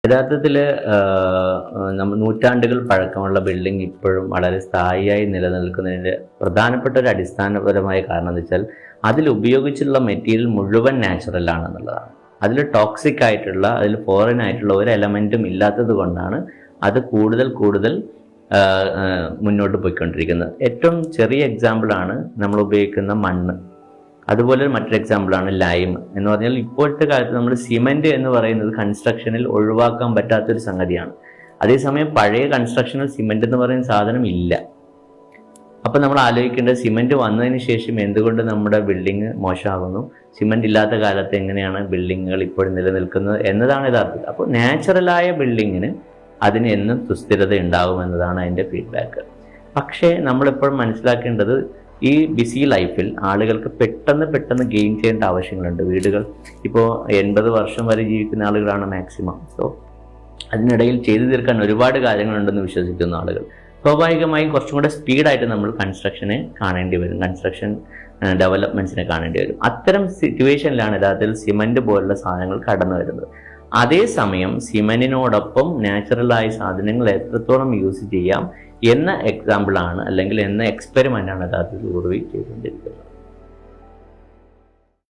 യഥാർത്ഥത്തിൽ നമ്മൾ നൂറ്റാണ്ടുകൾ പഴക്കമുള്ള ബിൽഡിംഗ് ഇപ്പോഴും വളരെ സ്ഥായിയായി നിലനിൽക്കുന്നതിൻ്റെ പ്രധാനപ്പെട്ട ഒരു അടിസ്ഥാനപരമായ കാരണം എന്ന് വെച്ചാൽ അതിൽ ഉപയോഗിച്ചിട്ടുള്ള മെറ്റീരിയൽ മുഴുവൻ നാച്ചുറൽ ആണെന്നുള്ളതാണ്. അതിൽ ടോക്സിക് ആയിട്ടുള്ള, അതിൽ ഫോറിൻ ആയിട്ടുള്ള ഒരു എലമെൻറ്റും ഇല്ലാത്തത് കൊണ്ടാണ് അത് കൂടുതൽ മുന്നോട്ട് പോയിക്കൊണ്ടിരിക്കുന്നത്. ഏറ്റവും ചെറിയ എക്സാമ്പിളാണ് നമ്മൾ ഉപയോഗിക്കുന്ന മണ്ണ്. അതുപോലെ മറ്റൊരു എക്സാമ്പിളാണ് ലൈം എന്ന് പറഞ്ഞാൽ ഇപ്പോഴത്തെ കാലത്ത് നമ്മൾ സിമെൻറ്റ് എന്ന് പറയുന്നത് കൺസ്ട്രക്ഷനിൽ ഒഴിവാക്കാൻ പറ്റാത്തൊരു സംഗതിയാണ്. അതേസമയം പഴയ കൺസ്ട്രക്ഷനിൽ സിമെൻറ്റ് എന്ന് പറയുന്ന സാധനം ഇല്ല. അപ്പം നമ്മൾ ആലോചിക്കേണ്ടത് സിമെൻറ്റ് വന്നതിന് ശേഷം എന്തുകൊണ്ട് നമ്മുടെ ബിൽഡിങ് മോശമാകുന്നു, സിമെൻറ്റ് ഇല്ലാത്ത കാലത്ത് എങ്ങനെയാണ് ബിൽഡിങ്ങുകൾ ഇപ്പോഴും നിലനിൽക്കുന്നത് എന്നതാണ് യഥാർത്ഥത്തിൽ. അപ്പോൾ നാച്ചുറലായ ബിൽഡിങ്ങിന് അതിന് എന്നും സുസ്ഥിരത ഉണ്ടാകുമെന്നതാണ് അതിൻ്റെ ഫീഡ്ബാക്ക്. പക്ഷേ നമ്മളിപ്പോഴും മനസ്സിലാക്കേണ്ടത് ഈ ബിസി ലൈഫിൽ ആളുകൾക്ക് പെട്ടെന്ന് ഗെയിൻ ചെയ്യേണ്ട ആവശ്യങ്ങളുണ്ട്. വീടുകൾ ഇപ്പോൾ 80 വർഷം വരെ ജീവിക്കുന്ന ആളുകളാണ് മാക്സിമം. സോ അതിനിടയിൽ ചെയ്തു തീർക്കാൻ ഒരുപാട് കാര്യങ്ങളുണ്ടെന്ന് വിശ്വസിക്കുന്ന ആളുകൾ സ്വാഭാവികമായും കുറച്ചും കൂടെ സ്പീഡായിട്ട് നമ്മൾ കൺസ്ട്രക്ഷനെ കാണേണ്ടി വരും, കൺസ്ട്രക്ഷൻ ഡെവലപ്മെൻറ്റ്സിനെ കാണേണ്ടി വരും. അത്തരം സിറ്റുവേഷനിലാണ് യഥാർത്ഥത്തിൽ സിമൻറ്റ് പോലുള്ള സാധനങ്ങൾ കടന്നു വരുന്നത്. അതേസമയം സിമന്റിനോടൊപ്പം നാച്ചുറലായ സാധനങ്ങൾ എത്രത്തോളം യൂസ് ചെയ്യാം എന്ന എക്സാമ്പിളാണ് അല്ലെങ്കിൽ എന്ന എക്സ്പെരിമെൻ്റാണ് യഥാർത്ഥത്തിൽ ഉറവി ചെയ്തുകൊണ്ടിരിക്കുന്നത്.